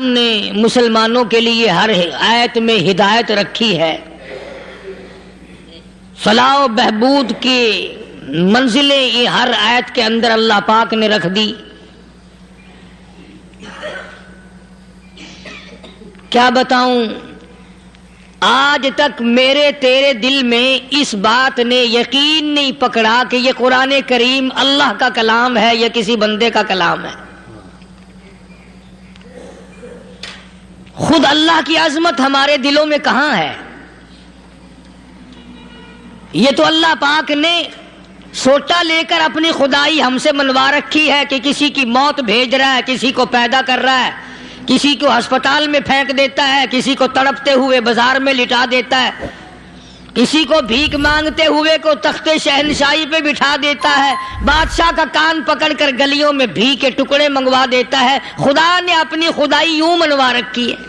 نے مسلمانوں کے لیے ہر آیت میں ہدایت رکھی ہے، فلاح و بہبود کی منزلیں یہ ہر آیت کے اندر اللہ پاک نے رکھ دی۔ کیا بتاؤں، آج تک میرے تیرے دل میں اس بات نے یقین نہیں پکڑا کہ یہ قرآن کریم اللہ کا کلام ہے یا کسی بندے کا کلام ہے۔ خود اللہ کی عظمت ہمارے دلوں میں کہاں ہے؟ یہ تو اللہ پاک نے سوٹا لے کر اپنی خدائی ہم سے منوا رکھی ہے کہ کسی کی موت بھیج رہا ہے، کسی کو پیدا کر رہا ہے، کسی کو ہسپتال میں پھینک دیتا ہے، کسی کو تڑپتے ہوئے بازار میں لٹا دیتا ہے، کسی کو بھیک مانگتے ہوئے کو تخت شہنشاہی پہ بٹھا دیتا ہے، بادشاہ کا کان پکڑ کر گلیوں میں بھیک کے ٹکڑے منگوا دیتا ہے۔ خدا نے اپنی خدائی یوں منوا رکھی ہے۔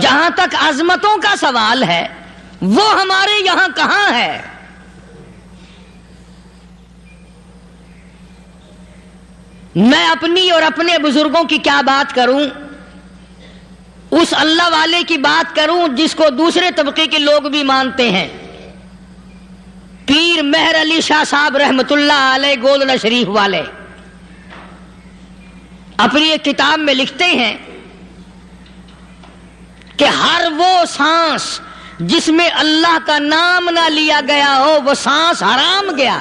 جہاں تک عظمتوں کا سوال ہے وہ ہمارے یہاں کہاں ہے؟ میں اپنی اور اپنے بزرگوں کی کیا بات کروں، اس اللہ والے کی بات کروں جس کو دوسرے طبقے کے لوگ بھی مانتے ہیں۔ پیر مہر علی شاہ صاحب رحمت اللہ علیہ گولڈن شریف والے اپنی ایک کتاب میں لکھتے ہیں کہ ہر وہ سانس جس میں اللہ کا نام نہ لیا گیا ہو وہ سانس حرام گیا۔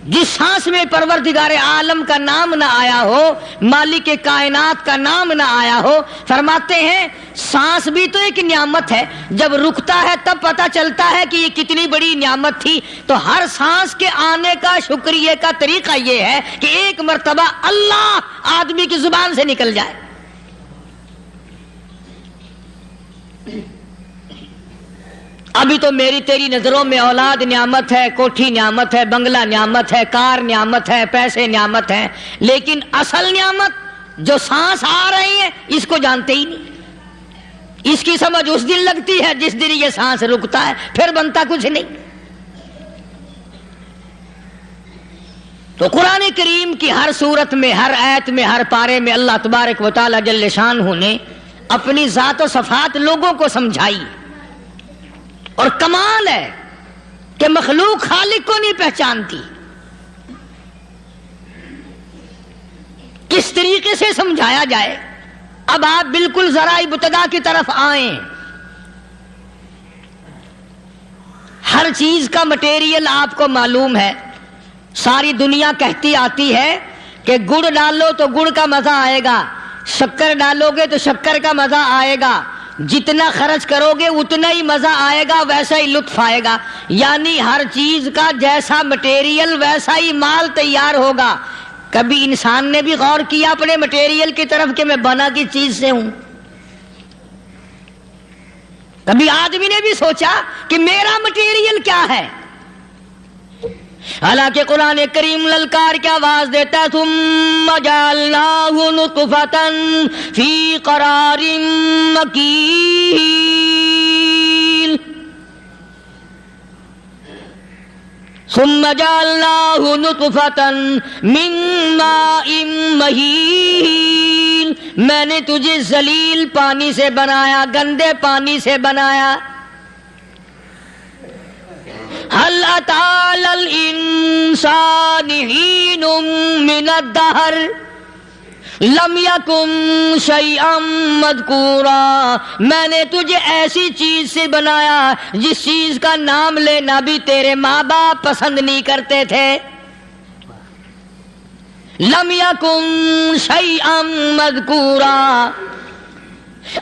جس سانس میں پروردگار عالم کا نام نہ آیا ہو، مالک کائنات کا نام نہ آیا ہو، فرماتے ہیں سانس بھی تو ایک نعمت ہے، جب رکتا ہے تب پتہ چلتا ہے کہ یہ کتنی بڑی نعمت تھی۔ تو ہر سانس کے آنے کا شکریہ کا طریقہ یہ ہے کہ ایک مرتبہ اللہ آدمی کی زبان سے نکل جائے۔ ابھی تو میری تیری نظروں میں اولاد نعمت ہے، کوٹھی نعمت ہے، بنگلہ نعمت ہے، کار نعمت ہے، پیسے نعمت ہے، لیکن اصل نعمت جو سانس آ رہی ہے اس کو جانتے ہی نہیں۔ اس کی سمجھ اس دن لگتی ہے جس دن یہ سانس رکتا ہے، پھر بنتا کچھ نہیں۔ تو قرآن کریم کی ہر صورت میں، ہر آیت میں، ہر پارے میں اللہ تبارک و تعالی جل شانہ نے اپنی ذات و صفات لوگوں کو سمجھائی۔ اور کمال ہے کہ مخلوق خالق کو نہیں پہچانتی۔ کس طریقے سے سمجھایا جائے؟ اب آپ بالکل ذرا ابتدا کی طرف آئیں۔ ہر چیز کا مٹیریل آپ کو معلوم ہے۔ ساری دنیا کہتی آتی ہے کہ گڑ ڈالو تو گڑ کا مزہ آئے گا، شکر ڈالو گے تو شکر کا مزہ آئے گا، جتنا خرچ کرو گے اتنا ہی مزہ آئے گا، ویسا ہی لطف آئے گا۔ یعنی ہر چیز کا جیسا مٹیریل ویسا ہی مال تیار ہوگا۔ کبھی انسان نے بھی غور کیا اپنے مٹیریل کی طرف کہ میں بنا کی چیز سے ہوں؟ کبھی آدمی نے بھی سوچا کہ میرا مٹیریل کیا ہے؟ حالانکہ قرآن کریم للکار کی آواز دیتا ہے ثم جعلناہ نطفۃ فی قرار مکین، ثم جعلناہ نطفۃ من ماء مہین، میں نے تجھے ذلیل پانی سے بنایا، گندے پانی سے بنایا۔ هل أتى على الإنسان حين من الدهر لم يكن شيئا مذكورا، میں نے تجھے ایسی چیز سے بنایا جس چیز کا نام لینا بھی تیرے ماں باپ پسند نہیں کرتے تھے۔ لم يكن شيئا مذكورا،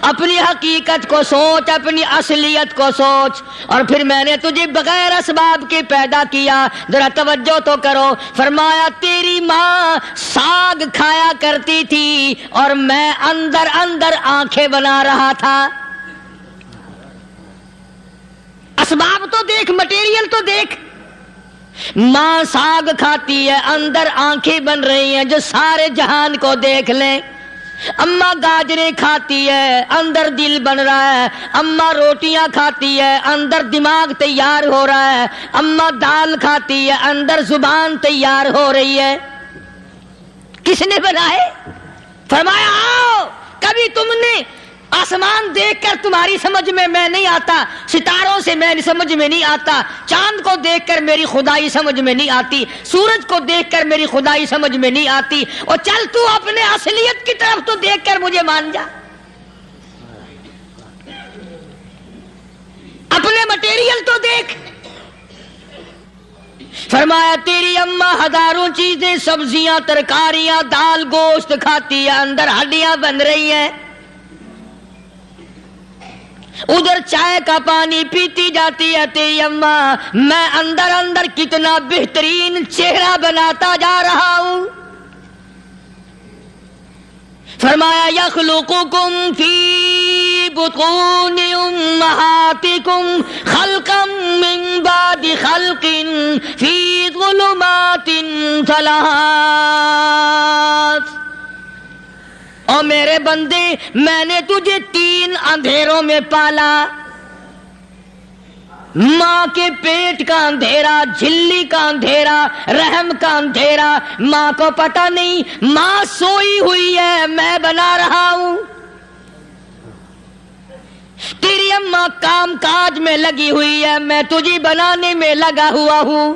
اپنی حقیقت کو سوچ، اپنی اصلیت کو سوچ۔ اور پھر میں نے تجھے بغیر اسباب کے پیدا کیا۔ ذرا توجہ تو کرو، فرمایا تیری ماں ساگ کھایا کرتی تھی اور میں اندر اندر آنکھیں بنا رہا تھا۔ اسباب تو دیکھ، مٹیریل تو دیکھ۔ ماں ساگ کھاتی ہے، اندر آنکھیں بن رہی ہیں جو سارے جہان کو دیکھ لیں۔ اماں گاجریں کھاتی ہے اندر دل بن رہا ہے، اماں روٹیاں کھاتی ہے اندر دماغ تیار ہو رہا ہے، اماں دال کھاتی ہے اندر زبان تیار ہو رہی ہے۔ کس نے بنائے؟ فرمایا آؤ، کبھی تم نے آسمان دیکھ کر تمہاری سمجھ میں نہیں آتا، ستاروں سے میں سمجھ میں نہیں آتا، چاند کو دیکھ کر میری خدائی سمجھ میں نہیں آتی، سورج کو دیکھ کر میری خدائی سمجھ میں نہیں آتی، اور چل تو اپنے اصلیت کی طرف تو دیکھ کر مجھے مان جا، اپنے مٹیریل تو دیکھ۔ فرمایا تیری اماں ہزاروں چیزیں، سبزیاں، ترکاریاں، دال، گوشت کھاتی ہے اندر ہڈیاں بن رہی ہیں، ادھر چائے کا پانی پیتی جاتی ہے تیری اماں، میں اندر اندر کتنا بہترین چہرہ بناتا جا رہا ہوں۔ فرمایا یخلقکم فی بطون امہاتکم خلقا من بعد خلق فی ظلمات ثلاث، اور میرے بندے میں نے تجھے 3 اندھیروں میں پالا، ماں کے پیٹ کا اندھیرا، جھلی کا اندھیرا، رحم کا اندھیرا، ماں کو پتہ نہیں ماں سوئی ہوئی ہے میں بنا رہا ہوں، تیری اماں کام کاج میں لگی ہوئی ہے میں تجھے بنانے میں لگا ہوا ہوں۔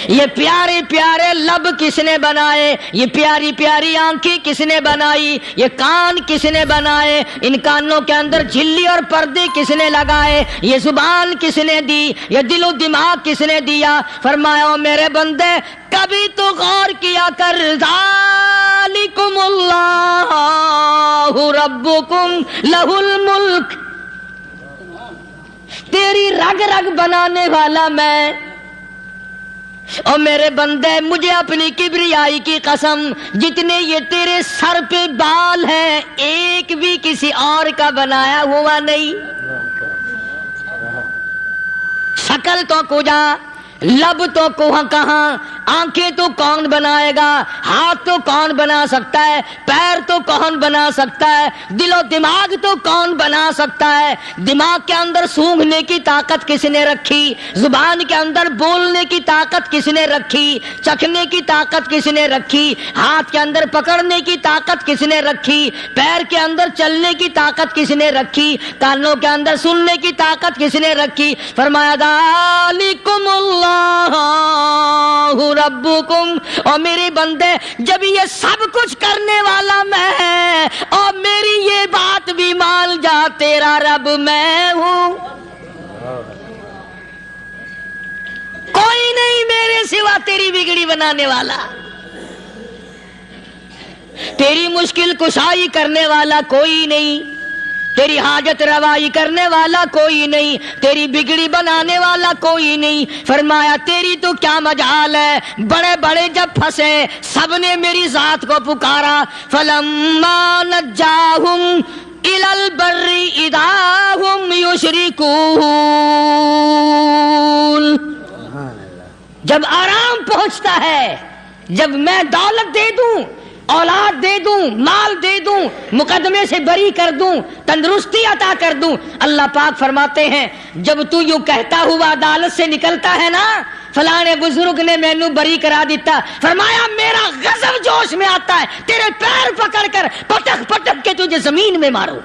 یہ پیارے پیارے لب کس نے بنائے، یہ پیاری پیاری آنکھیں کس نے بنائی، یہ کان کس نے بنائے، ان کانوں کے اندر جھلی اور پردے کس نے لگائے، یہ زبان کس نے دی، یہ دل و دماغ کس نے دیا؟ فرمایا او میرے بندے کبھی تو غور کیا کر، ذالکم اللہ ربکم لہ الملک، تیری رگ رگ بنانے والا میں، اور میرے بندے مجھے اپنی کبریائی کی قسم، جتنے یہ تیرے سر پہ بال ہیں ایک بھی کسی اور کا بنایا ہوا نہیں، شکل تو کجا، لب تو کہاں، آنکھیں تو کون بنائے گا، ہاتھ تو کون بنا سکتا ہے، پیر تو کون بنا سکتا ہے، دل و دماغ تو کون بنا سکتا ہے، دماغ کے اندر سونگھنے کی طاقت کس نے رکھی، زبان کے اندر بولنے کی طاقت کس نے رکھی، چکھنے کی طاقت کس نے رکھی، ہاتھ کے اندر پکڑنے کی طاقت کس نے رکھی، پیر کے اندر چلنے کی طاقت کس نے رکھی، کانوں کے اندر سننے کی طاقت کس نے رکھی؟ فرمایا ذالکم اللہ ربکم، اور میرے بندے جب یہ سب کچھ کرنے والا میں اور میری یہ بات بھی مان جا تیرا رب میں ہوں، کوئی نہیں میرے سوا تیری بگڑی بنانے والا، تیری مشکل کشائی کرنے والا کوئی نہیں، تیری حاجت روائی کرنے والا کوئی نہیں، تیری بگڑی بنانے والا کوئی نہیں۔ فرمایا تیری تو کیا مجال ہے، بڑے بڑے جب پھنسے سب نے میری ذات کو پکارا، فلما نجاہم الی البر اذا ہم یشرکون، جب آرام پہنچتا ہے، جب میں دولت دے دوں، اولاد دے دوں، مال دے دوں، مقدمے سے بری کر دوں، تندرستی عطا کر دوں، اللہ پاک فرماتے ہیں جب تو یوں کہتا ہوا عدالت سے نکلتا ہے نا فلانے بزرگ نے مینوں بری کرا دیتا، فرمایا میرا غضب جوش میں آتا ہے تیرے پیر پکڑ کر پٹک پٹک کے تجھے زمین میں ماروں،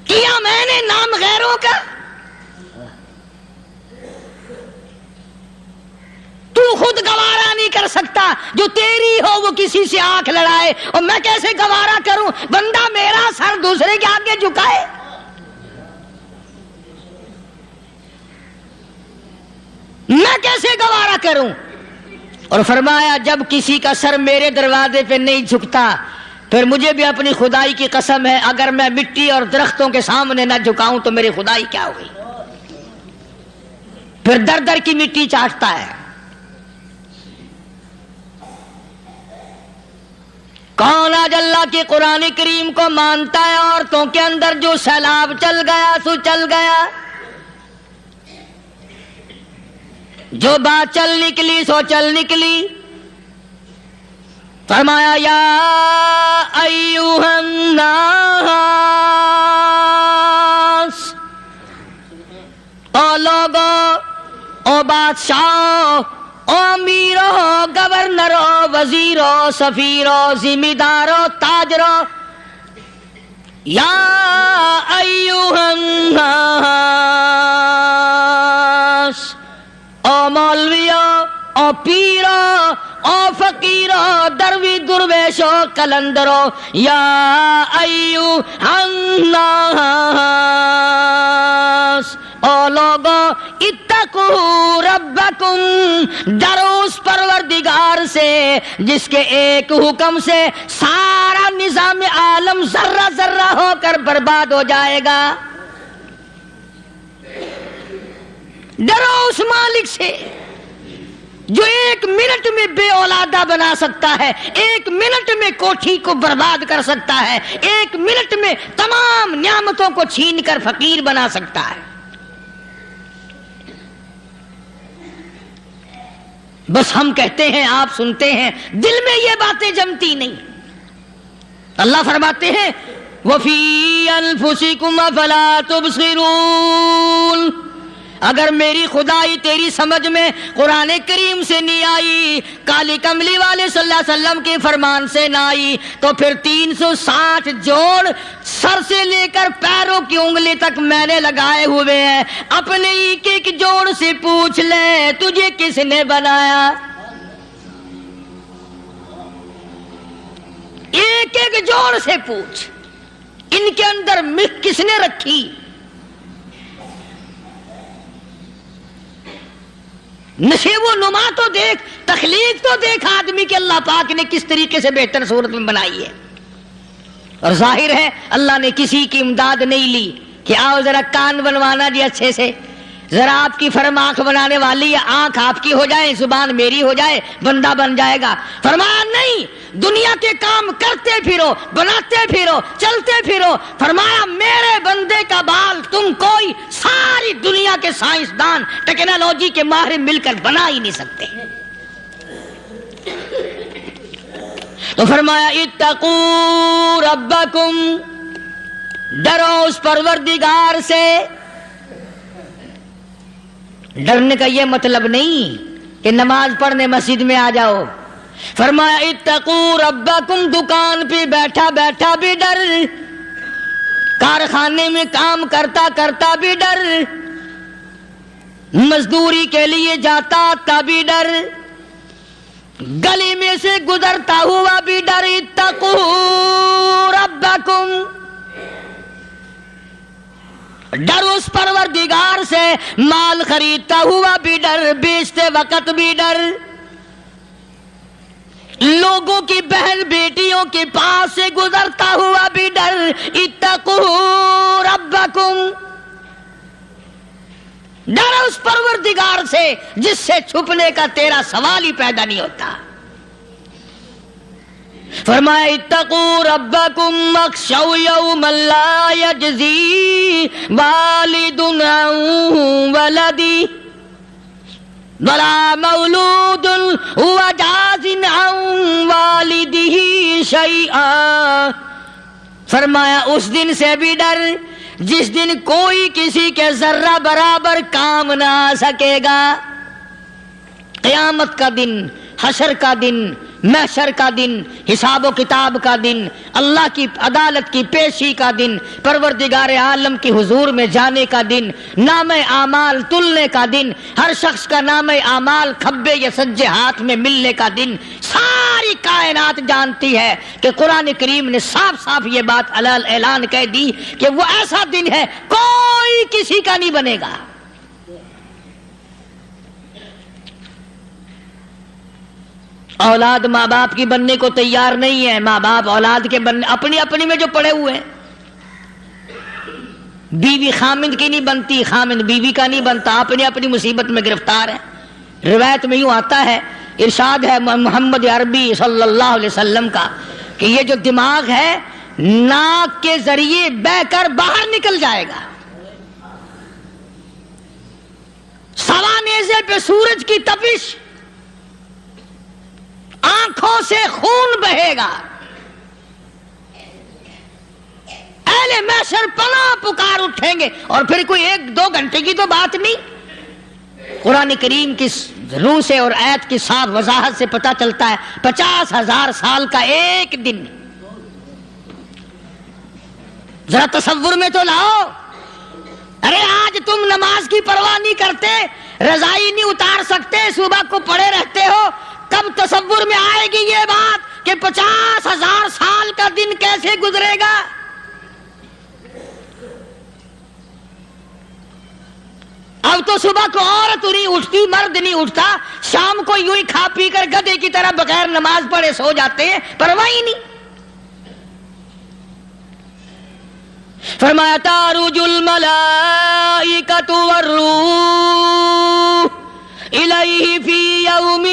کیا میں نے نام غیروں کا، تو خود گوارا نہیں کر سکتا، جو تیری ہو وہ کسی سے آنکھ لڑائے، اور میں کیسے گوارا کروں بندہ میرا سر دوسرے کے آگے جھکائے؟ میں کیسے گوارا کروں؟ اور فرمایا جب کسی کا سر میرے دروازے پہ نہیں جھکتا پھر مجھے بھی اپنی خدائی کی قسم ہے اگر میں مٹی اور درختوں کے سامنے نہ جھکاؤں تو میری خدائی کیا ہوگی؟ پھر در در کی مٹی چاٹتا ہے۔ کون آج اللہ کے قرآن کریم کو مانتا ہے؟ عورتوں کے اندر جو سیلاب چل گیا سو چل گیا، جو بات چل نکلی سو چل نکلی. فرمایا یا ایھا الناس، او لوگو، او بادشاہ، او امیرو، گورنرو، وزیرو، سفیرو، ذمہ دارو، تاجرو، یا ایھا الناس، او مولویو، او پیرو، او فقیرو، دروی درویشو، کلندرو، یا ایھا الناس، او لوگو، اتقوا ربکم، ڈرو اس پروردگار سے جس کے ایک حکم سے سارا نظام عالم ذرہ ذرہ ہو کر برباد ہو جائے گا. ڈرو اس مالک سے جو ایک منٹ میں بے اولادہ بنا سکتا ہے، ایک منٹ میں کوٹھی کو برباد کر سکتا ہے، ایک منٹ میں تمام نعمتوں کو چھین کر فقیر بنا سکتا ہے. بس ہم کہتے ہیں، آپ سنتے ہیں، دل میں یہ باتیں جمتی نہیں. اللہ فرماتے ہیں وَفِي أَنفُسِكُمْ أَفَلَا تُبْصِرُونَ. اگر میری خدائی تیری سمجھ میں قرآن کریم سے نہیں آئی، کالی کملی والے صلی اللہ علیہ وسلم کے فرمان سے نہ آئی، تو پھر 360 جوڑ سر سے لے کر پیروں کی انگلی تک میں نے لگائے ہوئے ہیں. اپنے ایک ایک جوڑ سے پوچھ لے تجھے کس نے بنایا. ایک ایک جوڑ سے پوچھ، ان کے اندر مکھ کس نے رکھی. نشیب و نما تو دیکھ، تخلیق تو دیکھ آدمی کے اللہ پاک نے کس طریقے سے بہتر صورت میں بنائی ہے. اور ظاہر ہے اللہ نے کسی کی امداد نہیں لی کہ آؤ ذرا کان بنوانا جی اچھے سے، ذرا آپ کی فرم آنکھ بنانے والی ہے، آنکھ آپ کی ہو جائے، زبان میری ہو جائے، بندہ بن جائے گا. فرمایا نہیں، دنیا کے کام کرتے پھرو، بناتے پھرو، چلتے پھرو. فرمایا میرے بندے کا بال تم کوئی ساری دنیا کے سائنسدان، ٹیکنالوجی کے ماہر مل کر بنا ہی نہیں سکتے. تو فرمایا اتقوا ربکم، ڈرو اس پروردگار سے. ڈرنے کا یہ مطلب نہیں کہ نماز پڑھنے مسجد میں آ جاؤ. فرمایا اتقوا ربکم، دکان پہ بیٹھا بیٹھا بھی ڈر، کارخانے میں کام کرتا کرتا بھی ڈر، مزدوری کے لیے جاتا تبھی ڈر، گلی میں سے گزرتا ہوا بھی ڈر. اتقوا ربکم، ڈر اس پروردگار سے. مال خریدتا ہوا بھی ڈر، بیچتے وقت بھی ڈر، لوگوں کی بہن بیٹیوں کے پاس سے گزرتا ہوا بھی ڈر. اتقوا ربکم، ڈر اس پروردگار سے جس سے چھپنے کا تیرا سوال ہی پیدا نہیں ہوتا. فرمایا اتقوا ربکم واخشوا یوما لا یجزی والد عن ولدہ ولا مولود هو جاز عن والدہ شیئا. فرمایا اس دن سے بھی ڈر جس دن کوئی کسی کے ذرہ برابر کام نہ آ سکے گا. قیامت کا دن، حشر کا دن، محشر کا دن، حساب و کتاب کا دن، اللہ کی عدالت کی پیشی کا دن، پروردگار عالم کی حضور میں جانے کا دن، نام اعمال تلنے کا دن، ہر شخص کا نام اعمال کھبے یا سجے ہاتھ میں ملنے کا دن. ساری کائنات جانتی ہے کہ قرآن کریم نے صاف صاف یہ بات اعلان کہہ دی کہ وہ ایسا دن ہے کوئی کسی کا نہیں بنے گا. اولاد ماں باپ کی بننے کو تیار نہیں ہے، ماں باپ اولاد کے بننے اپنی اپنی میں جو پڑے ہوئے ہیں. بیوی خامند کی نہیں بنتی، خامند بیوی کا نہیں بنتا، اپنی اپنی مصیبت میں گرفتار ہے. روایت میں یوں آتا ہے، ارشاد ہے محمد عربی صلی اللہ علیہ وسلم کا کہ یہ جو دماغ ہے ناک کے ذریعے بہہ کر باہر نکل جائے گا. سوانح نیزے پہ سورج کی تپش، آنکھوں سے خون بہے گا، اہل محشر پناہ پکار اٹھیں گے، اور پھر کوئی 1-2 گھنٹے کی تو بات نہیں۔ قرآن کریم کی روح سے اور آیت کی صاف وضاحت سے پتہ چلتا ہے 50,000 سال کا ایک دن۔ ذرا تصور میں تو لاؤ، ارے آج تم نماز کی پرواہ نہیں کرتے، رضائی نہیں اتار سکتے، صبح کو پڑے رہتے ہو، کب تصور میں آئے گی یہ بات کہ 50,000 سال کا دن کیسے گزرے گا؟ اب تو صبح کو عورت نہیں اٹھتی، مرد نہیں اٹھتا، شام کو یوں ہی کھا پی کر گدھے کی طرح بغیر نماز پڑھے سو جاتے ہیں، پرواہ ہی نہیں۔ فرمایا تعرج الملائکۃ والروح الیہ فی یوم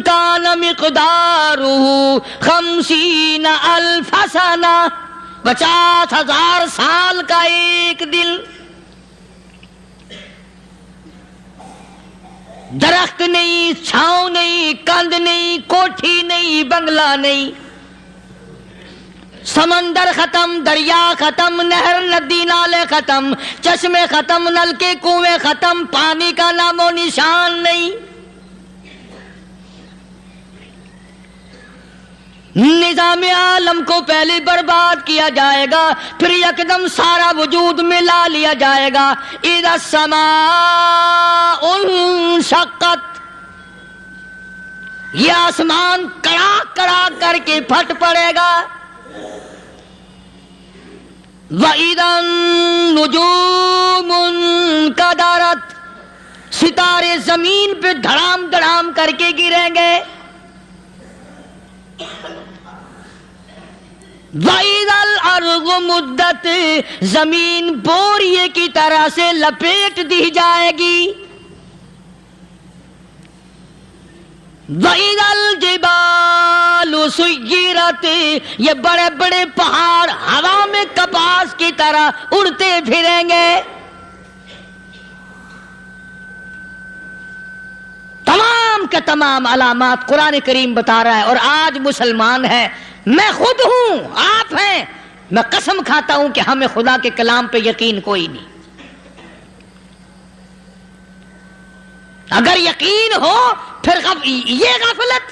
کان مقدارہ 50,000 سنہ، 50,000 سال کا ایک دن۔ درخت نہیں، چھاؤں نہیں، کند نہیں، کوٹھی نہیں، بنگلہ نہیں، سمندر ختم، دریا ختم، نہر ندی نالے ختم، چشمے ختم، نلکے کنویں ختم، پانی کا نام و نشان نہیں، نظام عالم کو پہلے برباد کیا جائے گا، پھر یکدم سارا وجود ملا لیا جائے گا۔ اذا السماء انشقت، یہ آسمان کڑاک کڑاک کر کے پھٹ پڑے گا۔ وَإِذَا النُّجُومُ انْكَدَرَتْ، ستارے زمین پہ دھڑام دھڑام کر کے گریں گے۔ وَإِذَا الْأَرْضُ مُدَّتْ، زمین بوریے کی طرح سے لپیٹ دی جائے گی۔ وَإِذَا الْجِبَالُ سُيِّرَتْ، یہ بڑے بڑے پہاڑ ہوا میں کپاس کی طرح اڑتے پھریں گے۔ تمام کے تمام علامات قرآن کریم بتا رہا ہے، اور آج مسلمان ہے، میں خود ہوں، آپ ہیں، میں قسم کھاتا ہوں کہ ہمیں خدا کے کلام پہ یقین کوئی نہیں۔ اگر یقین ہو پھر یہ غفلت۔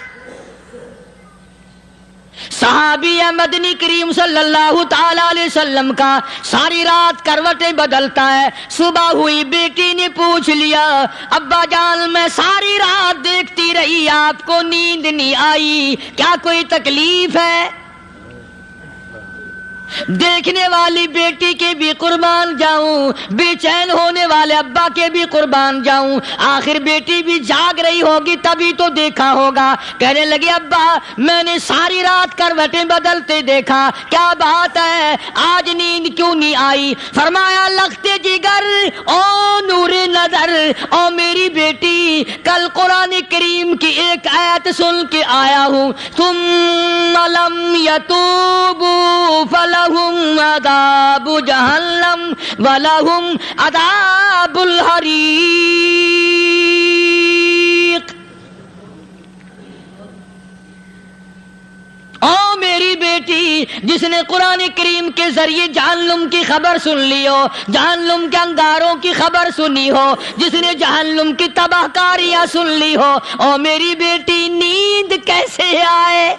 صحابی مدنی کریم صلی اللہ تعالی علیہ وسلم کا ساری رات کروٹیں بدلتا ہے، صبح ہوئی بیٹی نے پوچھ لیا، ابا جان میں ساری رات دیکھتی رہی، آپ کو نیند نہیں آئی، کیا کوئی تکلیف ہے؟ دیکھنے والی بیٹی کے بھی قربان جاؤں، بے چین ہونے والے ابا کے بھی قربان جاؤں، آخر بیٹی بھی جاگ رہی ہوگی تبھی تو دیکھا ہوگا۔ کہنے لگے ابا میں نے ساری رات کروٹیں بدلتے دیکھا، کیا بات ہے، آج نیند کیوں نہیں آئی؟ فرمایا لختے جگر او نور نظر، او میری بیٹی کل قرآن کریم کی ایک آیت سن کے آیا ہوں، ثم لم یتوبوا فلہم عذاب جہنم ولہم عذاب الحریق۔ او میری بیٹی جس نے قرآن کریم کے ذریعے جہنم کی خبر سن لی ہو، جہنم کے انگاروں کی خبر سنی ہو، جس نے جہنم کی تباہ کاریاں سن لی ہو، او میری بیٹی نیند کیسے آئے؟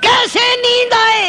کیسے نیند آئے؟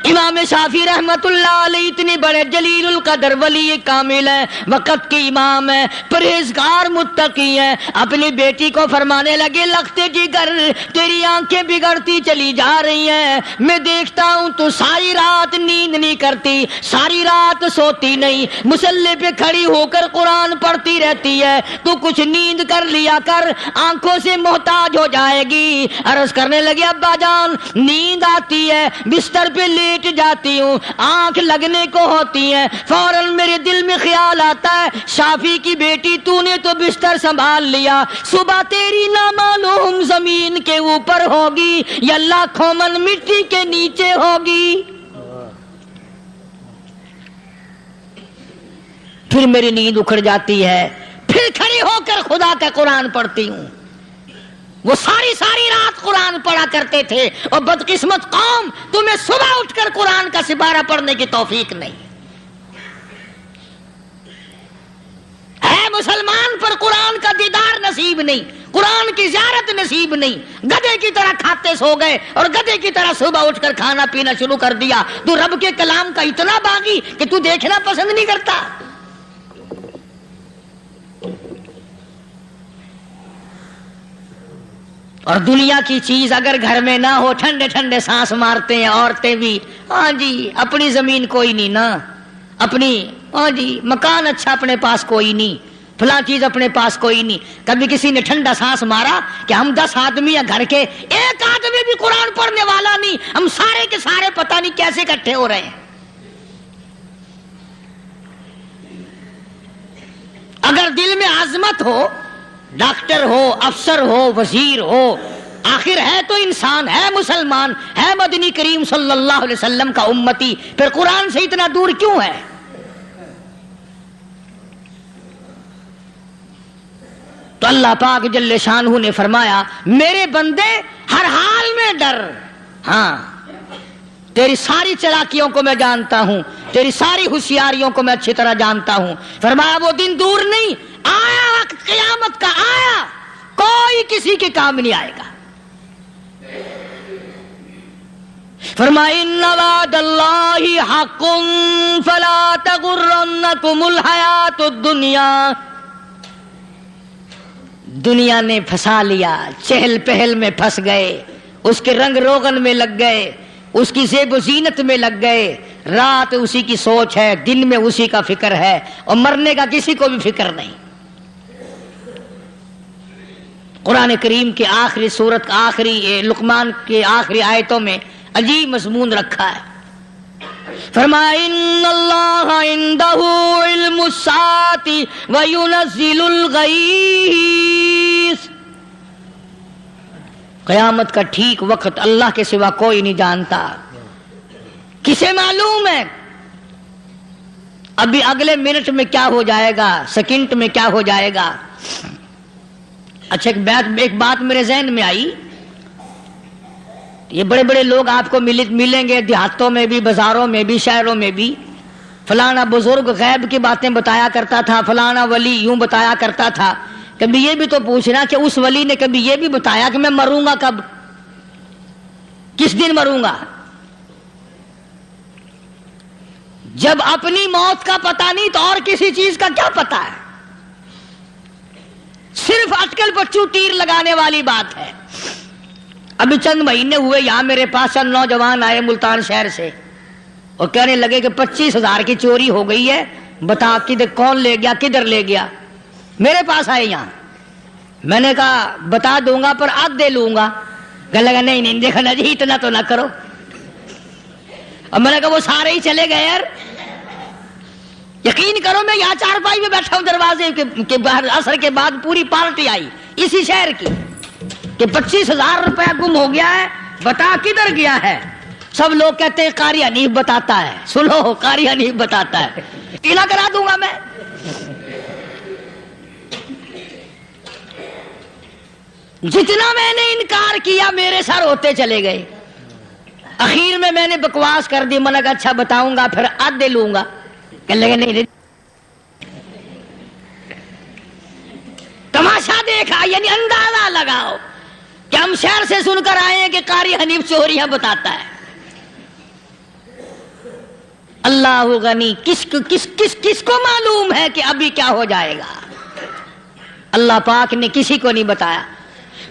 امام شافعی رحمت اللہ علیہ اتنے بڑے جلیل القدر ولی کامل ہیں، وقت کے امام ہیں، پرہیزگار متقی ہیں، اپنی بیٹی کو فرمانے لگے لختے جگر تیری آنکھیں بگڑتی چلی جا رہی ہیں، میں دیکھتا ہوں تو ساری رات نیند نہیں کرتی، ساری رات سوتی نہیں، مصلی پہ کھڑی ہو کر قرآن پڑھتی رہتی ہے، تو کچھ نیند کر لیا کر، آنکھوں سے محتاج ہو جائے گی۔ عرض کرنے لگے ابا جان نیند آتی ہے، بستر پہ لیٹ جاتی ہوں، آنکھ لگنے کو ہوتی ہے، فوراً میرے دل میں خیال آتا ہے شافی کی بیٹی تو نے تو بستر سنبھال لیا، صبح تیری نامعلوم زمین کے اوپر ہوگی یا لاکھوں من مٹی کے نیچے ہوگی۔ پھر میری نیند اکھڑ جاتی ہے، پھر کھڑی ہو کر خدا کا قرآن پڑھتی ہوں۔ وہ ساری رات قرآن پڑھا کرتے تھے، اور بدقسمت قوم، تمہیں صبح اٹھ کر قرآن کا سپارہ پڑھنے کی توفیق نہیں ہے۔ مسلمان پر قرآن کا دیدار نصیب نہیں، قرآن کی زیارت نصیب نہیں، گدھے کی طرح کھاتے سو گئے اور گدھے کی طرح صبح اٹھ کر کھانا پینا شروع کر دیا۔ تو رب کے کلام کا اتنا باغی کہ تو دیکھنا پسند نہیں کرتا۔ اور دنیا کی چیز اگر گھر میں نہ ہو، ٹھنڈے ٹھنڈے سانس مارتے ہیں عورتیں بھی، ہاں جی اپنی زمین کوئی نہیں نا، اپنی ہاں جی مکان اچھا اپنے پاس کوئی نہیں، فلاں چیز اپنے پاس کوئی نہیں۔ کبھی کسی نے ٹھنڈا سانس مارا کہ ہم 10 آدمی ہیں گھر کے، ایک آدمی بھی قرآن پڑھنے والا نہیں، ہم سارے کے سارے پتہ نہیں کیسے اکٹھے ہو رہے ہیں۔ اگر دل میں عظمت ہو، ڈاکٹر ہو، افسر ہو، وزیر ہو، آخر ہے تو انسان، ہے مسلمان، ہے مدنی کریم صلی اللہ علیہ وسلم کا امتی، پھر قرآن سے اتنا دور کیوں ہے؟ تو اللہ پاک جل شانہ نے فرمایا میرے بندے ہر حال میں ڈر، ہاں تیری ساری چلاکیوں کو میں جانتا ہوں، تیری ساری ہوشیاریوں کو میں اچھی طرح جانتا ہوں۔ فرمایا وہ دن دور نہیں، آیا وقت قیامت کا، آیا، کوئی کسی کے کام نہیں آئے گا۔ فرمایا ان وعد اللہ حق فلا تغرنکم الحیات الدنیا۔ دنیا نے پھنسا لیا، چہل پہل میں پھنس گئے، اس کے رنگ روغن میں لگ گئے، اس کی زیب و زینت میں لگ گئے، رات اسی کی سوچ ہے، دن میں اسی کا فکر ہے، اور مرنے کا کسی کو بھی فکر نہیں۔ قرآن کریم کے آخری سورت آخری لقمان کے آخری آیتوں میں عجیب مضمون رکھا ہے۔ فرمایا ان اللہ عندہ علم الساعۃ وینزل الغیث۔ قیامت کا ٹھیک وقت اللہ کے سوا کوئی نہیں جانتا۔ کسے معلوم ہے ابھی اگلے منٹ میں کیا ہو جائے گا، سیکنڈ میں کیا ہو جائے گا؟ اچھا ایک بات میرے ذہن میں آئی، یہ بڑے بڑے لوگ آپ کو ملیں گے دیہاتوں میں بھی، بازاروں میں بھی، شہروں میں بھی، فلانا بزرگ غیب کی باتیں بتایا کرتا تھا، فلانا ولی یوں بتایا کرتا تھا۔ کبھی یہ بھی تو پوچھنا کہ اس ولی نے کبھی یہ بھی بتایا کہ میں مروں گا کب، کس دن مروں گا؟ جب اپنی موت کا پتہ نہیں تو اور کسی چیز کا کیا پتہ ہے؟ صرف اٹکل پچو تیر لگانے والی بات ہے۔ ابھی چند مہینے ہوئے یہاں میرے پاس چند نوجوان آئے ملتان شہر سے، اور کہنے لگے کہ 25,000 کی چوری ہو گئی ہے، بتا کدھر کون لے گیا، کدھر لے گیا؟ میرے پاس آئے یہاں، میں نے کہا بتا دوں گا پر آدھے لوں گا۔ کہنے لگا نہیں دیکھا نا جی اتنا تو نہ کرو۔ اور میں نے کہا وہ سارے ہی چلے گئے یار، یقین کرو میں یہاں چارپائی میں بیٹھا ہوں دروازے کے باہر، عصر کے بعد پوری پارٹی آئی اسی شہر کی کہ 25,000 روپیہ گم ہو گیا ہے، بتا کدھر گیا ہے؟ سب لوگ کہتے ہیں قاری حنیف بتاتا ہے، سنو قاری حنیف بتاتا ہے، قلعہ کرا دوں گا میں۔ جتنا میں نے انکار کیا میرے سر ہوتے چلے گئے، اخیر میں نے بکواس کر دی، میں نے کہا اچھا بتاؤں گا پھر آدھے لوں گا۔ کہنے لگے نہیں تماشا دیکھا، یعنی اندازہ لگاؤ کہ ہم شہر سے سن کر آئے ہیں کہ قاری حنیف چوریاں بتاتا ہے۔ اللہ غنی، کس کو معلوم ہے کہ ابھی کیا ہو جائے گا؟ اللہ پاک نے کسی کو نہیں بتایا۔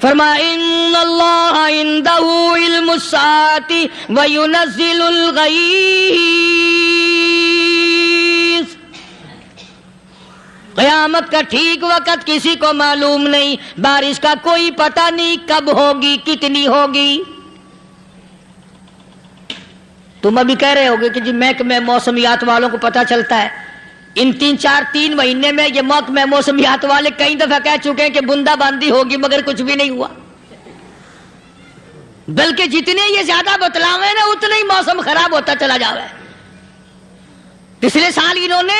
فرمایا ان اللہ عندہ علم الساعۃ وینزل الغیث۔ قیامت کا ٹھیک وقت کسی کو معلوم نہیں، بارش کا کوئی پتہ نہیں کب ہوگی، کتنی ہوگی۔ تم ابھی کہہ رہے ہوگے کہ جی محکمہ موسمیات والوں کو پتہ چلتا ہے، ان 3 مہینے میں یہ محکمہ موسمیات والے کئی دفعہ کہہ چکے ہیں کہ بندہ باندی ہوگی، مگر کچھ بھی نہیں ہوا، بلکہ جتنے یہ زیادہ بتلاوے نا اتنا ہی موسم خراب ہوتا چلا جاوے۔ پچھلے سال انہوں نے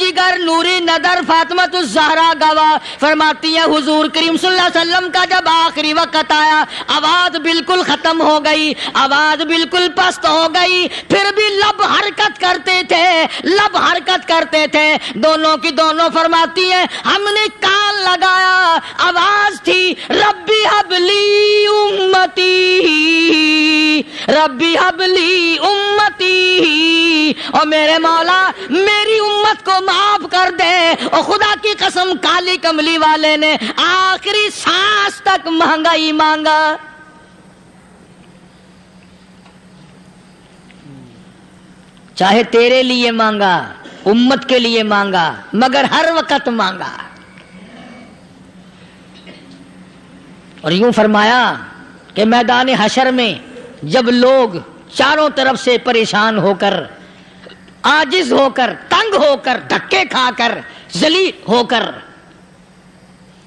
جگر نوری نظر فاطمۃ الزہرا گواہ فرماتی ہیں حضور کریم صلی اللہ علیہ وسلم کا جب آخری وقت آیا آواز بالکل ختم ہو گئی, آواز بالکل پست ہو گئی, پھر بھی لب حرکت کرتے تھے, لب حرکت کرتے تھے. دونوں کی دونوں فرماتی ہیں ہم نے کان لگایا, آواز تھی ربی حبلی امتی, ربی حبلی امتی, اور میرے مولا میری امت کو معاف کر دے. اور خدا کی قسم کالی کملی والے نے آخری سانس تک مانگا ہی مانگا. چاہے تیرے لیے مانگا, امت کے لیے مانگا, مگر ہر وقت مانگا. اور یوں فرمایا کہ میدان حشر میں جب لوگ چاروں طرف سے پریشان ہو کر, عاجز ہو کر, تنگ ہو کر, دھکے کھا کر, ذلیل ہو کر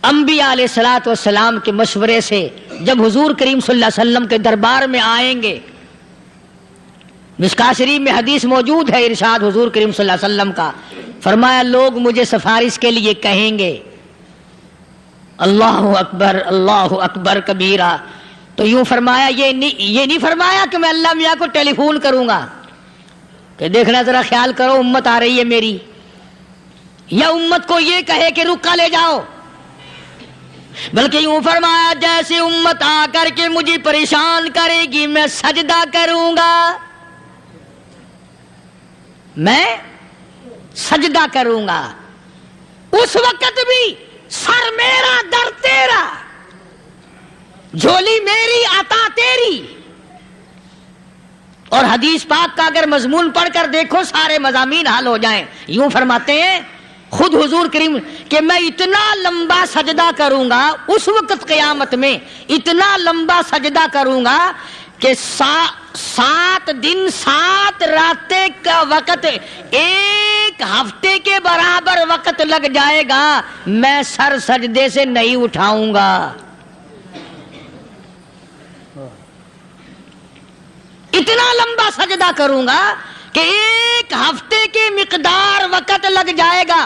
انبیاء علیہ الصلوۃ والسلام کے مشورے سے جب حضور کریم صلی اللہ علیہ وسلم کے دربار میں آئیں گے, مشکاۃ شریف میں حدیث موجود ہے, ارشاد حضور کریم صلی اللہ علیہ وسلم کا, فرمایا لوگ مجھے سفارش کے لیے کہیں گے اللہ اکبر کبیرہ. تو یوں فرمایا یہ نہیں فرمایا کہ میں اللہ میاں کو ٹیلی فون کروں گا کہ دیکھنا ذرا خیال کرو امت آ رہی ہے میری, یا امت کو یہ کہے کہ رکا لے جاؤ, بلکہ یوں فرمایا جیسے امت آ کر کے مجھے پریشان کرے گی میں سجدہ کروں گا, میں سجدہ کروں گا. اس وقت بھی سر میرا در تیرا, جھولی میری عطا تیری. اور حدیث پاک کا اگر مضمون پڑھ کر دیکھو سارے مضامین حل ہو جائیں. یوں فرماتے ہیں خود حضور کریم کہ میں اتنا لمبا سجدہ کروں گا اس وقت قیامت میں, اتنا لمبا سجدہ کروں گا کہ 7 دن 7 راتیں کا وقت 1 ہفتے کے برابر وقت لگ جائے گا, میں سر سجدے سے نہیں اٹھاؤں گا. اتنا لمبا سجدہ کروں گا کہ 1 ہفتے کی مقدار وقت لگ جائے گا.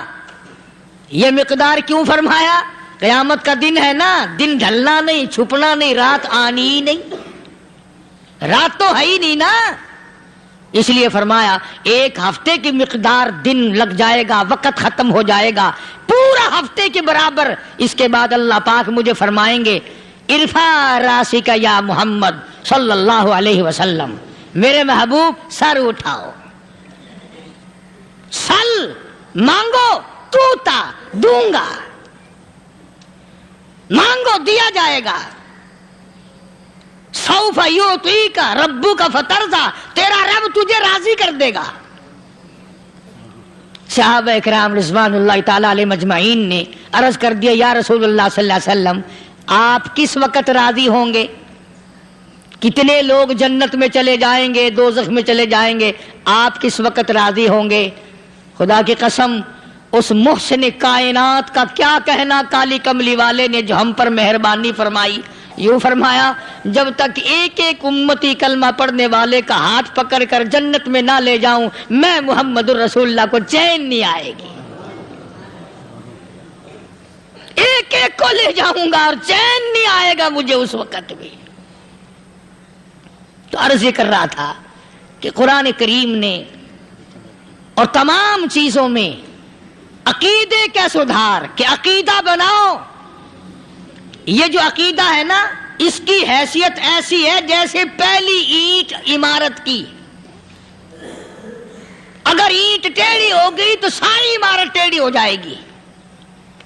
یہ مقدار کیوں فرمایا؟ قیامت کا دن ہے نا, دن ڈھلنا نہیں, چھپنا نہیں, رات آنی ہی نہیں, رات تو ہے ہی نہیں نا, اس لیے فرمایا 1 ہفتے کی مقدار دن لگ جائے گا, وقت ختم ہو جائے گا پورا ہفتے کے برابر. اس کے بعد اللہ پاک مجھے فرمائیں گے ارفع راسک یا محمد صلی اللہ علیہ وسلم, میرے محبوب سر اٹھاؤ, سل مانگو توتا دوں گا, مانگو دیا جائے گا. سوف یعطیک ربک فترضی, تیرا رب تجھے راضی کر دے گا. صحابہ کرام رضوان اللہ تعالی علیہ مجمعین نے عرض کر دیا یا رسول اللہ صلی اللہ علیہ وسلم آپ کس وقت راضی ہوں گے؟ کتنے لوگ جنت میں چلے جائیں گے, دوزخ میں چلے جائیں گے, آپ کس وقت راضی ہوں گے؟ خدا کی قسم اس محسن کائنات کا کیا کہنا کالی کملی والے نے جو ہم پر مہربانی فرمائی. یوں فرمایا جب تک ایک ایک امتی کلمہ پڑھنے والے کا ہاتھ پکڑ کر جنت میں نہ لے جاؤں میں محمد الرسول اللہ کو چین نہیں آئے گی. ایک ایک کو لے جاؤں گا اور چین نہیں آئے گا مجھے اس وقت بھی. تو عرض یہ کر رہا تھا کہ قرآن کریم نے اور تمام چیزوں میں عقیدے کا سدھار کہ عقیدہ بناؤ. یہ جو عقیدہ ہے نا اس کی حیثیت ایسی ہے جیسے پہلی اینٹ عمارت کی. اگر اینٹ ٹیڑھی ہو گئی تو ساری عمارت ٹیڑھی ہو جائے گی.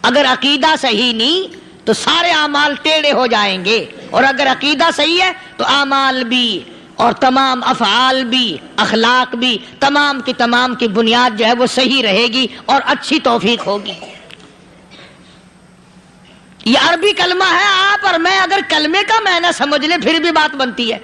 اگر عقیدہ صحیح نہیں تو سارے اعمال ٹیڑھے ہو جائیں گے, اور اگر عقیدہ صحیح ہے تو اعمال بھی اور تمام افعال بھی اخلاق بھی تمام کی بنیاد جو ہے وہ صحیح رہے گی اور اچھی توفیق ہوگی. یہ عربی کلمہ ہے, آپ اور میں اگر کلمے کا معنی سمجھ لیں پھر بھی بات بنتی ہے.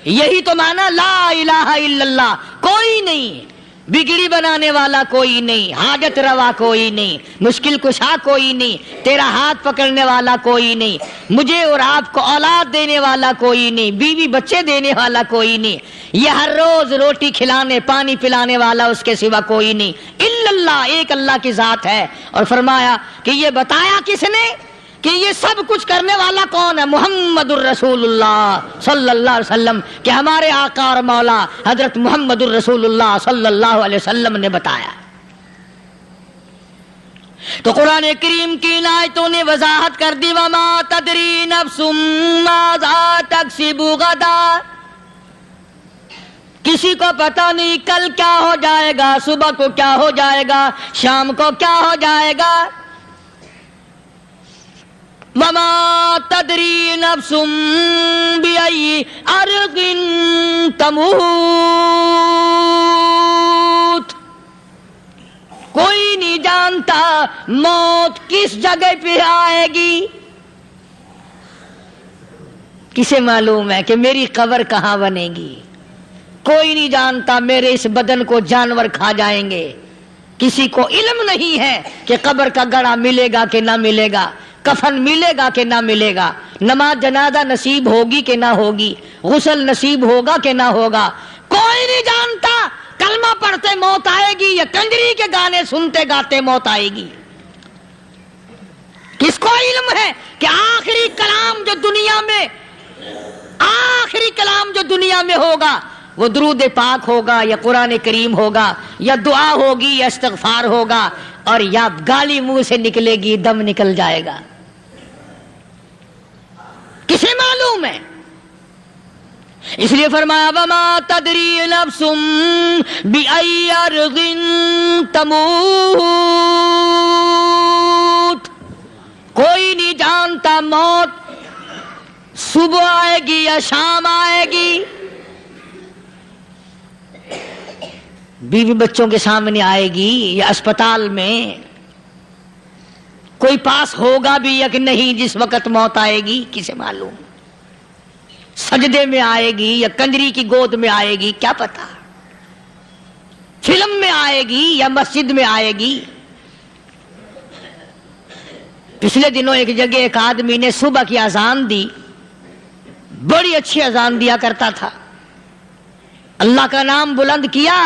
یہی تو معنی لا الہ الا اللہ, کوئی نہیں, بگڑی بنانے والا کوئی نہیں, حاجت روا کوئی نہیں, مشکل کشا کوئی نہیں, تیرا ہاتھ پکڑنے والا کوئی نہیں, مجھے اور آپ کو اولاد دینے والا کوئی نہیں, بیوی بچے دینے والا کوئی نہیں, یہ ہر روز روٹی کھلانے پانی پلانے والا اس کے سوا کوئی نہیں. الا اللہ، ایک اللہ کی ذات ہے. اور فرمایا کہ یہ بتایا کس نے کہ یہ سب کچھ کرنے والا کون ہے؟ محمد الرسول اللہ صلی اللہ علیہ وسلم، کہ ہمارے آقا اور مولا حضرت محمد الرسول اللہ صلی اللہ علیہ وسلم نے بتایا. تو قرآن کریم کی ان آیتوں نے وضاحت کر دی وما تدری نفس ماذا تکسب غدا. کسی کو پتہ نہیں کل کیا ہو جائے گا، صبح کو کیا ہو جائے گا، شام کو کیا ہو جائے گا. وما تدری نفس بأي أرض تموت. کوئی نہیں جانتا موت کس جگہ پہ آئے گی. کسے معلوم ہے کہ میری قبر کہاں بنے گی؟ کوئی نہیں جانتا میرے اس بدن کو جانور کھا جائیں گے. کسی کو علم نہیں ہے کہ قبر کا گڑھا ملے گا کہ نہ ملے گا، کفن ملے گا کہ نہ ملے گا، نماز جنازہ نصیب ہوگی کہ نہ ہوگی، غسل نصیب ہوگا کہ نہ ہوگا. کوئی نہیں جانتا کلمہ پڑھتے موت آئے گی یا کنجری کے گانے سنتے گاتے موت آئے گی. کس کو علم ہے کہ آخری کلام جو دنیا میں ہوگا وہ درود پاک ہوگا یا قرآن کریم ہوگا یا دعا ہوگی یا استغفار ہوگا، اور یا گالی منہ سے نکلے گی، دم نکل جائے گا. کسے معلوم ہے؟ اس لیے فرمایا وما تدری نفس بأي أرض تموت. کوئی نہیں جانتا موت صبح آئے گی یا شام آئے گی، بیوی بچوں کے سامنے آئے گی یا اسپتال میں. کوئی پاس ہوگا بھی یا کہ نہیں جس وقت موت آئے گی، کسے معلوم؟ سجدے میں آئے گی یا کنجری کی گود میں آئے گی، کیا پتا؟ فلم میں آئے گی یا مسجد میں آئے گی. پچھلے دنوں ایک جگہ ایک آدمی نے صبح کی اذان دی، بڑی اچھی اذان دیا کرتا تھا، اللہ کا نام بلند کیا،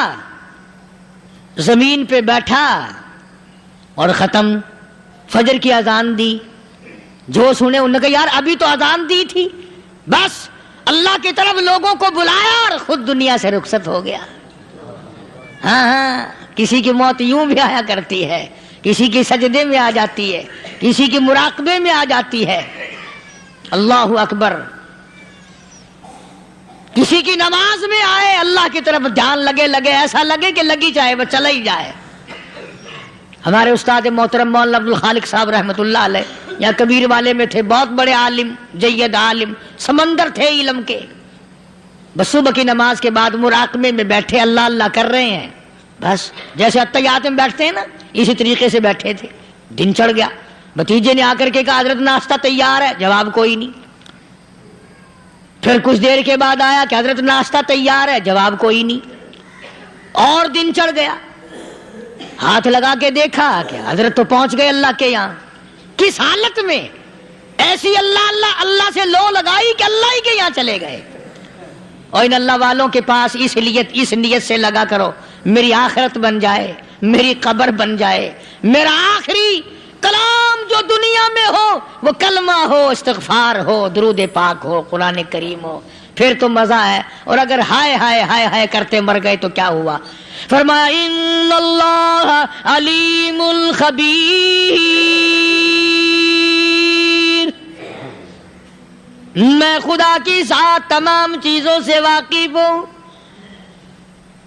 زمین پہ بیٹھا اور ختم. فجر کی اذان دی، جو سنے انہوں نے کہا یار ابھی تو اذان دی تھی. بس اللہ کی طرف لوگوں کو بلایا اور خود دنیا سے رخصت ہو گیا. ہاں کسی کی موت یوں بھی آیا کرتی ہے، کسی کی سجدے میں آ جاتی ہے، کسی کی مراقبے میں آ جاتی ہے. اللہ اکبر. کسی کی نماز میں آئے، اللہ کی طرف دھیان لگے ایسا لگے کہ لگی جائے وہ چلا ہی جائے. ہمارے استاد محترم مولانا عبد الخالق صاحب رحمۃ اللہ علیہ یا کبیر والے میں تھے، بہت بڑے عالم، جید عالم، سمندر تھے علم کے. بس صبح کی نماز کے بعد مراقبے میں بیٹھے اللہ اللہ کر رہے ہیں، بس جیسے اتحیات میں بیٹھتے ہیں نا اسی طریقے سے بیٹھے تھے. دن چڑھ گیا. بھتیجے نے آ کر کے کہا حضرت ناشتہ تیار ہے، جواب کوئی نہیں. پھر کچھ دیر کے بعد آیا کہ حضرت ناشتہ تیار ہے، جواب کوئی نہیں. اور دن چڑھ گیا. ہاتھ لگا کے دیکھا کہ حضرت تو پہنچ گئے اللہ کے یہاں. کس حالت میں؟ ایسی اللہ اللہ اللہ سے لو لگائی کہ اللہ ہی کے یہاں چلے گئے. اور ان اللہ والوں کے پاس اس نیت سے لگا کرو میری آخرت بن جائے، میری قبر بن جائے، میرا آخری کلام جو دنیا میں ہو وہ کلمہ ہو، استغفار ہو، درود پاک ہو، قرآن کریم ہو، پھر تو مزہ ہے. اور اگر ہائے ہائے ہائے ہائے کرتے مر گئے تو کیا ہوا؟ فرمایا ان اللہ علیم خبیر، میں خدا کی ذات تمام چیزوں سے واقف ہوں.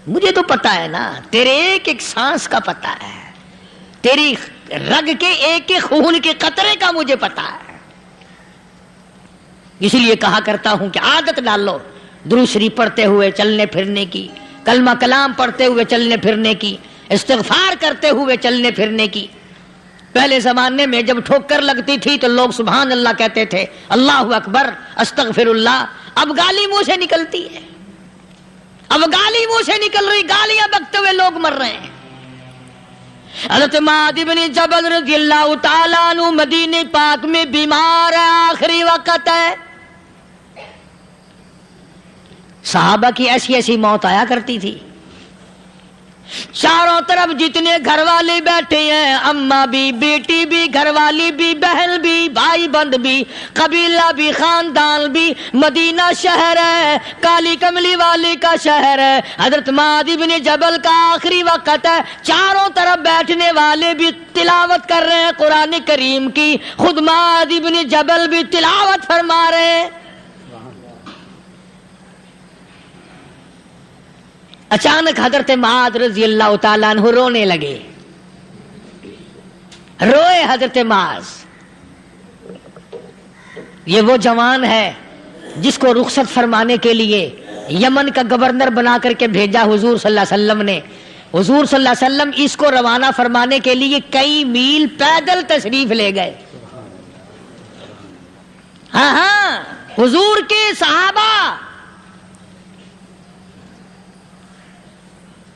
مجھے تو پتا ہے نا، تیرے ایک ایک سانس کا پتا ہے، تیری رگ کے ایک ایک خون کے قطرے کا مجھے پتا ہے. اسی لیے کہا کرتا ہوں کہ عادت ڈال لو درود شریف پڑھتے ہوئے چلنے پھرنے کی، کلمہ کلام پڑھتے ہوئے چلنے پھرنے کی، استغفار کرتے ہوئے چلنے پھرنے کی. پہلے زمانے میں جب ٹھوکر لگتی تھی تو لوگ سبحان اللہ کہتے تھے، اللہ اکبر، استغفر اللہ. اب گالی منہ سے نکلتی ہے، اب گالی منہ سے نکل رہی، گالیاں بکتے ہوئے لوگ مر رہے ہیں. حضرت معاذ بن جبل رضی اللہ تعالیٰ عنہ مدینہ پاک میں بیمار ہے، آخری وقت ہے. صحابہ کی ایسی ایسی موت آیا کرتی تھی. چاروں طرف جتنے گھر والے بیٹھے ہیں، اماں بھی، بیٹی بھی، گھر والی بھی، بہن بھی، بھائی بند بھی، قبیلہ بھی، خاندان بھی، مدینہ شہر ہے، کالی کملی والے کا شہر ہے، حضرت معاذ بن جبل کا آخری وقت ہے، چاروں طرف بیٹھنے والے بھی تلاوت کر رہے ہیں قرآن کریم کی، خود معاذ بن جبل بھی تلاوت فرما رہے ہیں۔ اچانک حضرت معاذ رضی اللہ تعالیٰ عنہ رونے لگے، روئے حضرت معاذ۔ یہ وہ جوان ہے جس کو رخصت فرمانے کے لیے یمن کا گورنر بنا کر کے بھیجا حضور صلی اللہ علیہ وسلم نے۔ حضور صلی اللہ علیہ وسلم اس کو روانہ فرمانے کے لیے کئی میل پیدل تشریف لے گئے۔ ہاں حضور کے صحابہ۔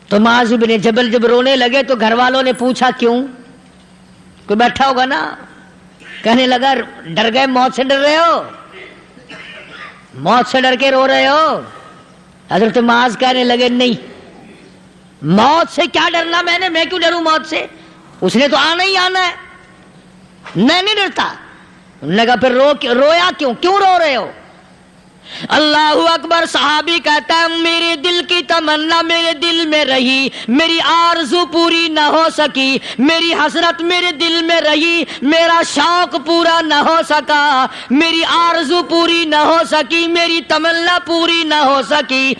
تو معاذ بن جبل جب رونے لگے تو گھر والوں نے پوچھا کیوں؟ کوئی بیٹھا ہوگا نا، کہنے لگا ڈر گئے، موت سے ڈر رہے ہو، موت سے ڈر کے رو رہے ہو؟ حضرت معاذ کہنے لگے نہیں، موت سے کیا ڈرنا، میں کیوں ڈروں موت سے، اس نے تو آنا ہی آنا ہے، میں نہیں ڈرتا۔ انہوں نے کہا پھر رویا کیوں رو رہے ہو؟ اللہ اکبر۔ صحابی کہتا ہے میرے دل کی تمنا میرے دل میں رہی، میری آرزو پوری نہ ہو سکی، میری حسرت میرے دل میں رہی، میرا شوق پورا نہ ہو سکا، میری آرزو پوری نہ ہو سکی، میری تمنا پوری نہ ہو سکی،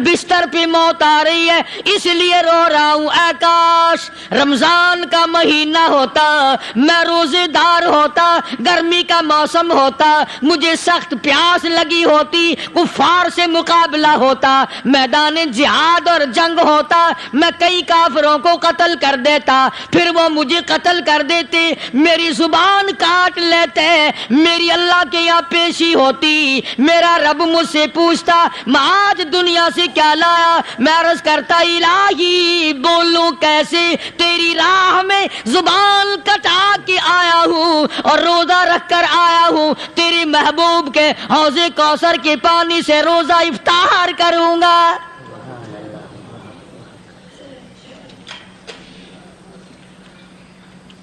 بستر پہ موت آ رہی ہے اس لیے رو رہا ہوں۔ اے کاش رمضان کا مہینہ ہوتا، میں روزے دار ہوتا، گرمی کا موسم ہوتا، مجھے سخت پیاس لگی ہوتی، کفار سے مقابلہ ہوتا، میدان جہاد اور جنگ ہوتا، میں کئی کافروں کو قتل کر دیتا، پھر وہ مجھے قتل کر دیتے، میری زبان کاٹ لیتے، میری اللہ کے یہاں پیشی ہوتی، میرا رب مجھ سے پوچھتا معاذ دنیا سے کیا لایا؟ میں عرض کرتا الہی بولوں کیسے، تیری راہ میں زبان کٹا کے آیا ہوں اور روزہ رکھ کر آیا ہوں، تیرے محبوب کے حوض کوثر کے پانی سے روزہ افطار کروں گا۔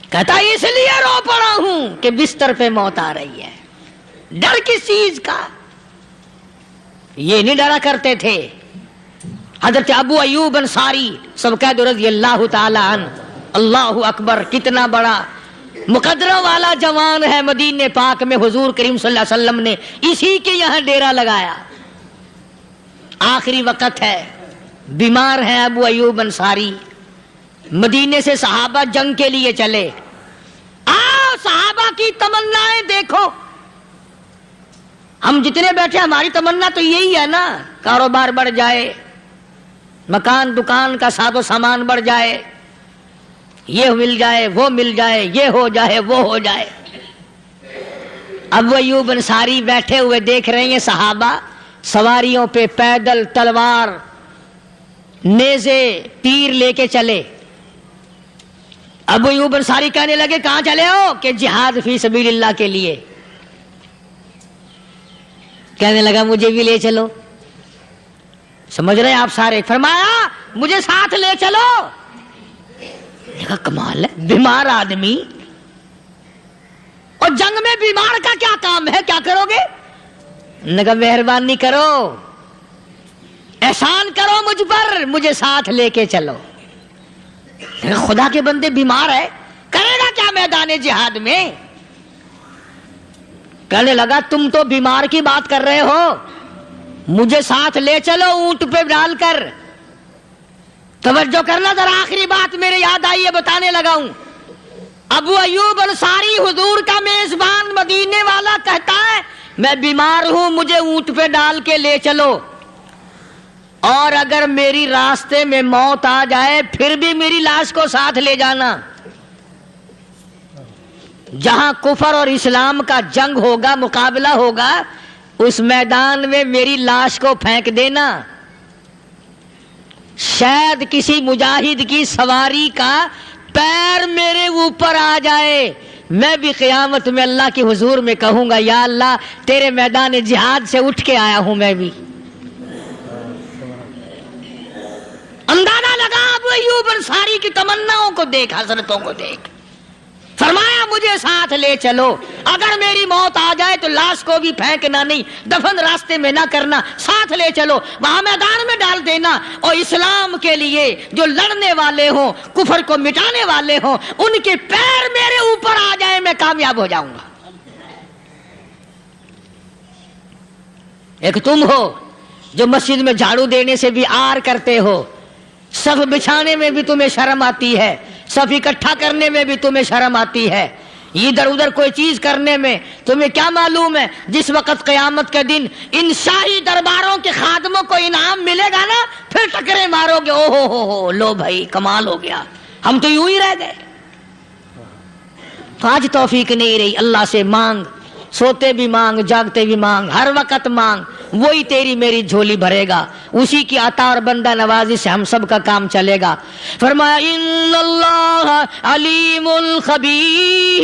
کہتا اس لیے رو پڑا ہوں کہ بستر پہ موت آ رہی ہے۔ ڈر کس چیز کا؟ یہ نہیں ڈرا کرتے تھے۔ حضرت ابو ایوب انصاری سب قید رضی اللہ تعالی عنہ، اللہ اکبر، کتنا بڑا مقدرہ والا جوان ہے۔ مدینے پاک میں حضور کریم صلی اللہ علیہ وسلم نے اسی کے یہاں ڈیرا لگایا۔ آخری وقت ہے، بیمار ہیں ابو ایوب انصاری، مدینے سے صحابہ جنگ کے لیے چلے۔ آؤ صحابہ کی تمنائیں دیکھو، ہم جتنے بیٹھے ہماری تمنا تو یہی ہے نا، کاروبار بڑھ جائے، مکان دکان کا ساز و سامان بڑھ جائے، یہ مل جائے وہ مل جائے، یہ ہو جائے وہ ہو جائے۔ ابو ایوب انصاری بیٹھے ہوئے دیکھ رہے ہیں صحابہ سواریوں پہ پیدل، تلوار، نیزے، تیر لے کے چلے۔ ابو ایوب انصاری کہنے لگے کہاں چلے ہو؟ کہ جہاد فی سبیل اللہ کے لیے۔ کہنے لگا مجھے بھی لے چلو۔ سمجھ رہے ہیں آپ سارے؟ فرمایا مجھے ساتھ لے چلو۔ دیکھا کمال ہے، بیمار آدمی اور جنگ میں بیمار کا کیا کام ہے، کیا کرو گے؟ نگا مہربانی کرو، احسان کرو مجھ پر، مجھے ساتھ لے کے چلو۔ خدا کے بندے بیمار ہے، کرے گا کیا میدان جہاد میں؟ کہنے لگا تم تو بیمار کی بات کر رہے ہو، مجھے ساتھ لے چلو اونٹ پہ ڈال کر۔ توجہ کرنا ذرا، آخری بات میرے یاد آئی ہے، بتانے لگا ہوں۔ ابو ایوب انصاری حضور کا میزبان مدینے والا کہتا ہے میں بیمار ہوں، مجھے اونٹ پہ ڈال کے لے چلو، اور اگر میری راستے میں موت آ جائے پھر بھی میری لاش کو ساتھ لے جانا۔ جہاں کفر اور اسلام کا جنگ ہوگا، مقابلہ ہوگا، اس میدان میں میری لاش کو پھینک دینا۔ شاید کسی مجاہد کی سواری کا پیر میرے اوپر آ جائے، میں بھی قیامت میں اللہ کے حضور میں کہوں گا یا اللہ تیرے میدان جہاد سے اٹھ کے آیا ہوں۔ میں بھی اندازہ لگا ابو ایوب انصاری کی تمناؤں کو دیکھ، حسرتوں کو دیکھ، فرمایا مجھے ساتھ لے چلو، اگر میری موت آ جائے تو لاش کو بھی پھینکنا نہیں، دفن راستے میں نہ کرنا، ساتھ لے چلو، وہاں میدان میں ڈال دینا، اور اسلام کے لیے جو لڑنے والے ہوں، کفر کو مٹانے والے ہوں، ان کے پیر میرے اوپر آ جائیں، میں کامیاب ہو جاؤں گا۔ ایک تم ہو جو مسجد میں جھاڑو دینے سے بھی آر کرتے ہو، صف بچھانے میں بھی تمہیں شرم آتی ہے، صف اکٹھا کرنے میں بھی تمہیں شرم آتی ہے، ادھر ادھر کوئی چیز کرنے میں تمہیں کیا معلوم ہے جس وقت قیامت کے دن ان شاہی درباروں کے خادموں کو انعام ملے گا نا، پھر ٹکرے مارو گے، او ہو لو بھائی کمال ہو گیا، ہم تو یوں ہی رہ گئے۔ تو آج توفیق نہیں رہی، اللہ سے مانگ، سوتے بھی مانگ، جاگتے بھی مانگ، ہر وقت مانگ، وہی تیری میری جھولی بھرے گا، اسی کی عطا اور بندہ نوازی سے ہم سب کا کام چلے گا۔ فرمایا ان اللہ علیم خبیر،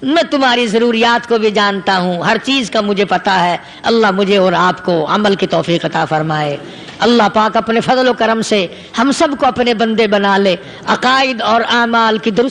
میں تمہاری ضروریات کو بھی جانتا ہوں، ہر چیز کا مجھے پتا ہے۔ اللہ مجھے اور آپ کو عمل کی توفیق عطا فرمائے۔ اللہ پاک اپنے فضل و کرم سے ہم سب کو اپنے بندے بنا لے، عقائد اور اعمال کی درست